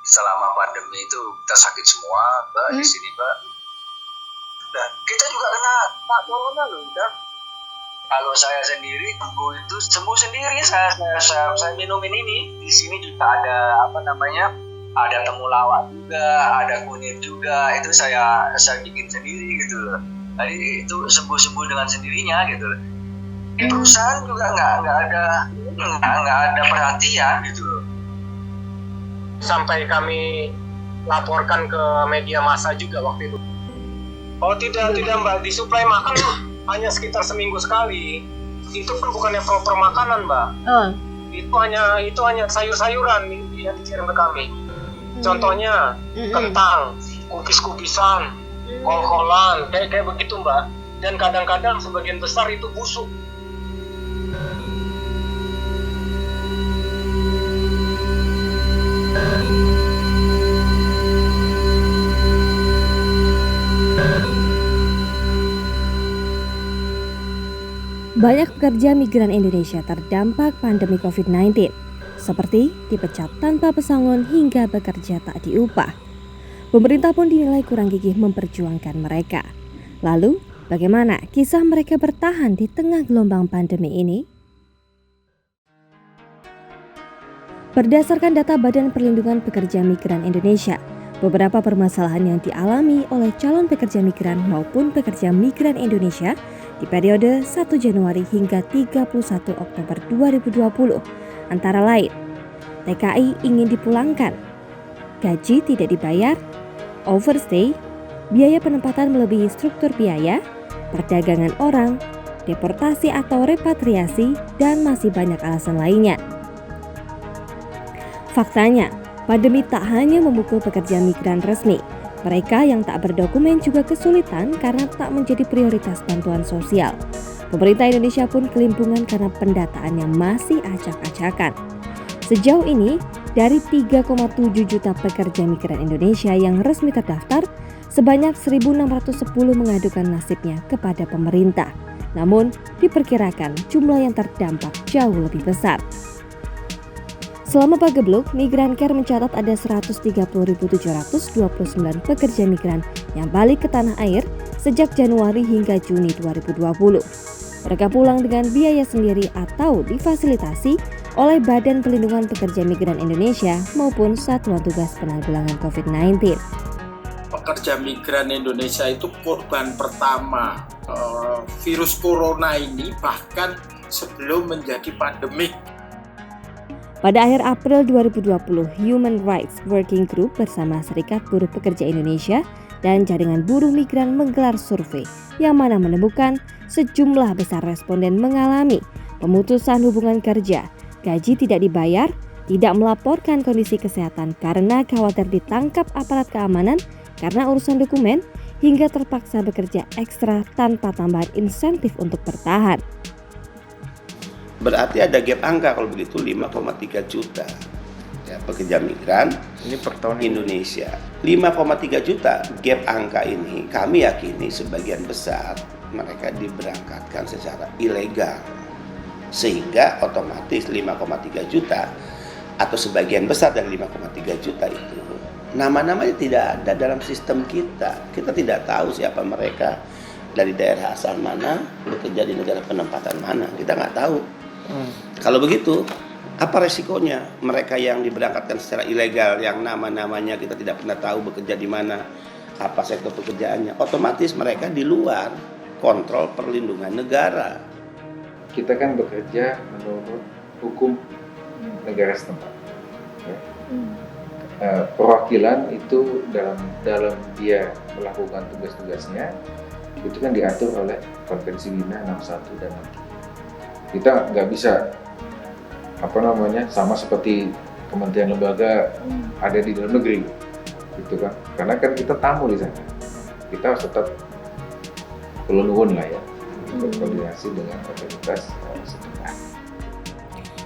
selama pandemi itu kita sakit semua, Mbak, di sini, Mbak. Nah, kita juga kena corona loh, Mbak. Kalau saya sendiri sembuh itu sembuh sendiri, saya minumin ini. Di sini juga ada ada temulawak juga, ada kunyit juga. Itu saya bikin sendiri gitu loh. Jadi itu sembuh dengan sendirinya gitu loh. Di perusahaan juga nggak ada perhatian gitu loh. Sampai kami laporkan ke media massa juga waktu itu. Oh tidak Mbak, disuplai makan hanya sekitar seminggu sekali. Itu pun bukannya proper makanan, Mbak. Itu hanya sayur-sayuran yang dikirim ke kami. Contohnya kentang, kubis-kubisan, kol-kolan, kayak begitu, Mbak. Dan kadang-kadang sebagian besar itu busuk. Banyak pekerja migran Indonesia terdampak pandemi COVID-19, seperti dipecat tanpa pesangon hingga bekerja tak diupah. Pemerintah pun dinilai kurang gigih memperjuangkan mereka. Lalu, bagaimana kisah mereka bertahan di tengah gelombang pandemi ini? Berdasarkan data Badan Perlindungan Pekerja Migran Indonesia, beberapa permasalahan yang dialami oleh calon pekerja migran maupun pekerja migran Indonesia di periode 1 Januari hingga 31 Oktober 2020 antara lain TKI ingin dipulangkan, gaji tidak dibayar, overstay, biaya penempatan melebihi struktur biaya, perdagangan orang, deportasi atau repatriasi, dan masih banyak alasan lainnya. Faktanya, pandemi tak hanya memukul pekerja migran resmi. Mereka yang tak berdokumen juga kesulitan karena tak menjadi prioritas bantuan sosial. Pemerintah Indonesia pun kelimpungan karena pendataannya masih acak-acakan. Sejauh ini, dari 3,7 juta pekerja migran Indonesia yang resmi terdaftar, sebanyak 1.610 mengadukan nasibnya kepada pemerintah. Namun, diperkirakan jumlah yang terdampak jauh lebih besar. Selama Pagebluk, Migrancare mencatat ada 130.729 pekerja migran yang balik ke tanah air sejak Januari hingga Juni 2020. Mereka pulang dengan biaya sendiri atau difasilitasi oleh Badan Perlindungan Pekerja Migran Indonesia maupun Satuan Tugas Penanggulangan COVID-19. Pekerja migran Indonesia itu korban pertama virus corona ini bahkan sebelum menjadi pandemik. Pada akhir April 2020, Human Rights Working Group bersama Serikat Buruh Pekerja Indonesia dan Jaringan Buruh Migran menggelar survei yang mana menemukan sejumlah besar responden mengalami pemutusan hubungan kerja, gaji tidak dibayar, tidak melaporkan kondisi kesehatan karena khawatir ditangkap aparat keamanan karena urusan dokumen, hingga terpaksa bekerja ekstra tanpa tambahan insentif untuk bertahan. Berarti ada gap angka kalau begitu 5,3 juta ya, pekerja migran ini per tahun Indonesia. 5,3 juta gap angka ini kami yakini sebagian besar mereka diberangkatkan secara ilegal. Sehingga otomatis 5,3 juta atau sebagian besar dari 5,3 juta itu nama-namanya tidak ada dalam sistem kita. Kita tidak tahu siapa mereka, dari daerah asal mana, bekerja di negara penempatan mana, kita nggak tahu. Kalau begitu, apa resikonya mereka yang diberangkatkan secara ilegal, yang nama-namanya kita tidak pernah tahu bekerja di mana, apa sektor pekerjaannya, otomatis mereka di luar kontrol perlindungan negara. Kita kan bekerja menurut hukum negara setempat. Ya. Perwakilan itu dalam dia melakukan tugas-tugasnya itu kan diatur oleh Konvensi Wina 61 dan 63. Kita nggak bisa sama seperti kementerian lembaga ada di dalam negeri, gitu kan? Karena kan kita tamu di sana, kita harus tetap pelunun lah ya, berkoordinasi dengan otoritas setempat.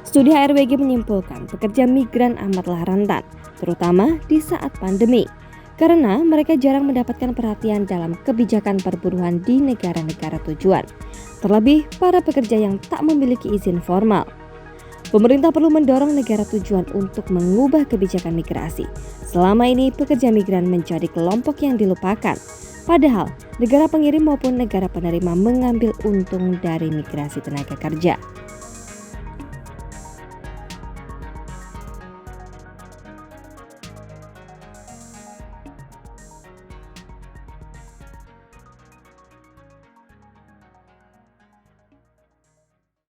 Studi HRWG menyimpulkan pekerja migran amatlah rentan, terutama di saat pandemi, karena mereka jarang mendapatkan perhatian dalam kebijakan perburuan di negara-negara tujuan. Terlebih para pekerja yang tak memiliki izin formal. Pemerintah perlu mendorong negara tujuan untuk mengubah kebijakan migrasi. Selama ini pekerja migran menjadi kelompok yang dilupakan. Padahal negara pengirim maupun negara penerima mengambil untung dari migrasi tenaga kerja.